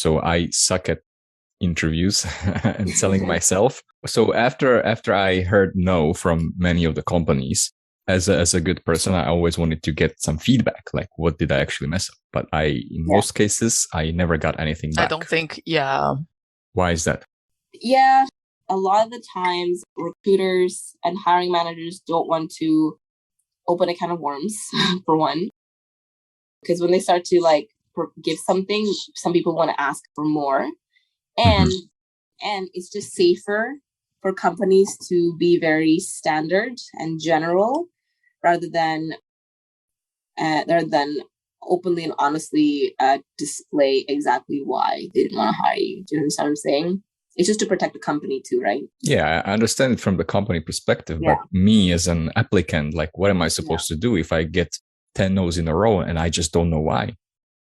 so I suck at interviews and selling myself. So after I heard no from many of the companies, as a good person, I always wanted to get some feedback, like what did I actually mess up? But in most cases, I never got anything back. I don't think, yeah. Why is that? Yeah, a lot of the times recruiters and hiring managers don't want to open a can of worms, for one. Because when they start to like give something, some people want to ask for more. And it's just safer for companies to be very standard and general rather than openly and honestly display exactly why they didn't want to hire you. Do you understand what I'm saying? It's just to protect the company too, right? Yeah, I understand it from the company perspective, but me as an applicant, like what am I supposed to do if I get 10 no's in a row and I just don't know why?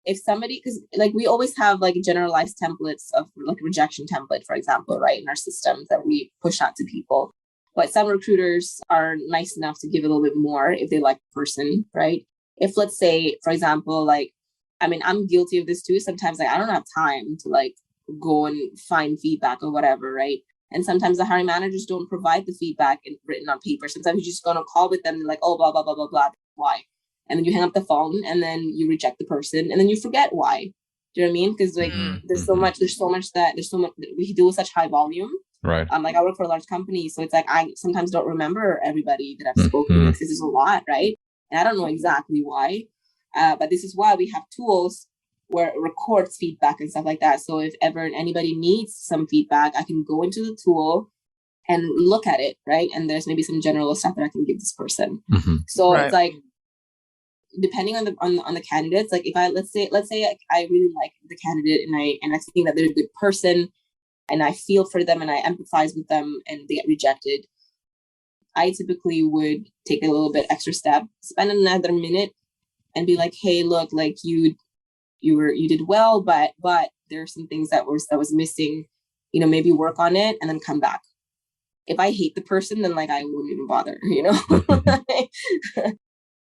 If somebody, because like we always have like generalized templates of like rejection template, for example, right, in our systems that we push out to people. But some recruiters are nice enough to give a little bit more if they like the person, right? If let's say, for example, like, I mean, I'm guilty of this too. Sometimes like I don't have time to like go and find feedback or whatever, right? And sometimes the hiring managers don't provide the feedback written on paper. Sometimes you just go on a call with them and like, oh, blah, blah, blah, blah, blah. Why? And then you hang up the phone and then you reject the person and then you forget why. Do you know what I mean? Because like there's so much we deal with such high volume. Right. Like I work for a large company, so it's like I sometimes don't remember everybody that I've spoken with. This is a lot, right? And I don't know exactly why. But this is why we have tools where it records feedback and stuff like that. So if ever anybody needs some feedback, I can go into the tool and look at it, right? And there's maybe some general stuff that I can give this person. So it's like, depending on the candidates, like if let's say I really like the candidate and I think that they're a good person and I feel for them and I empathize with them and they get rejected, I typically would take a little bit extra step, spend another minute and be like, hey, look, like you did well, but there are some things that was missing, you know, maybe work on it and then come back. If I hate the person, then like I wouldn't even bother, you know.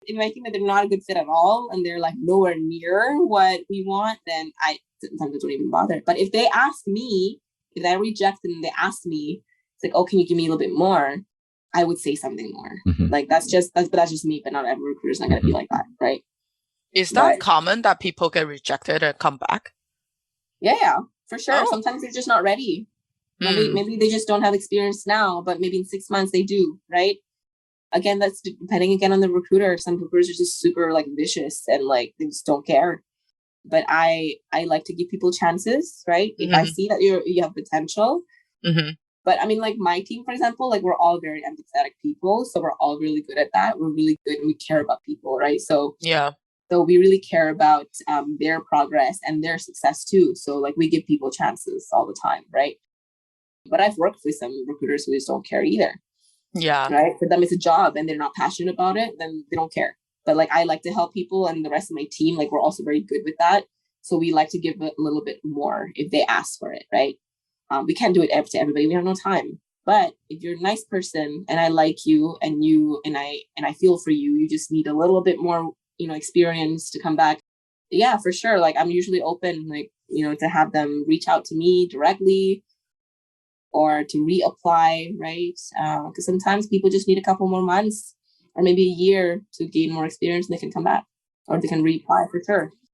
If I think that they're not a good fit at all and they're like nowhere near what we want, then I sometimes don't even bother. But if they ask me, if I reject them and they ask me, it's like, oh, can you give me a little bit more? I would say something more. Like that's just me, but not every recruiter is not going to be like that, right? Is that common that people get rejected and come back? Yeah, for sure. Sometimes they're just not ready. Maybe they just don't have experience now, but maybe in 6 months they do, right? Again, that's depending again on the recruiter. Some recruiters are just super like vicious and like they just don't care. But I like to give people chances, right? If I see that you have potential. But I mean, like my team, for example, like we're all very empathetic people, so we're all really good at that. We're really good and we care about people, right? So so we really care about their progress and their success too. So like we give people chances all the time, right? But I've worked with some recruiters who just don't care either. Right. For them, it's a job and they're not passionate about it, then they don't care. But like I like to help people and the rest of my team, like we're also very good with that. So we like to give a little bit more if they ask for it, right? We can't do it to everybody. We have no time. But if you're a nice person and I like you and I feel for you, you just need a little bit more, you know, experience to come back. Yeah, for sure. Like I'm usually open, like, you know, to have them reach out to me directly or to reapply, right? Because sometimes people just need a couple more months or maybe a year to gain more experience and they can come back or they can reapply for sure.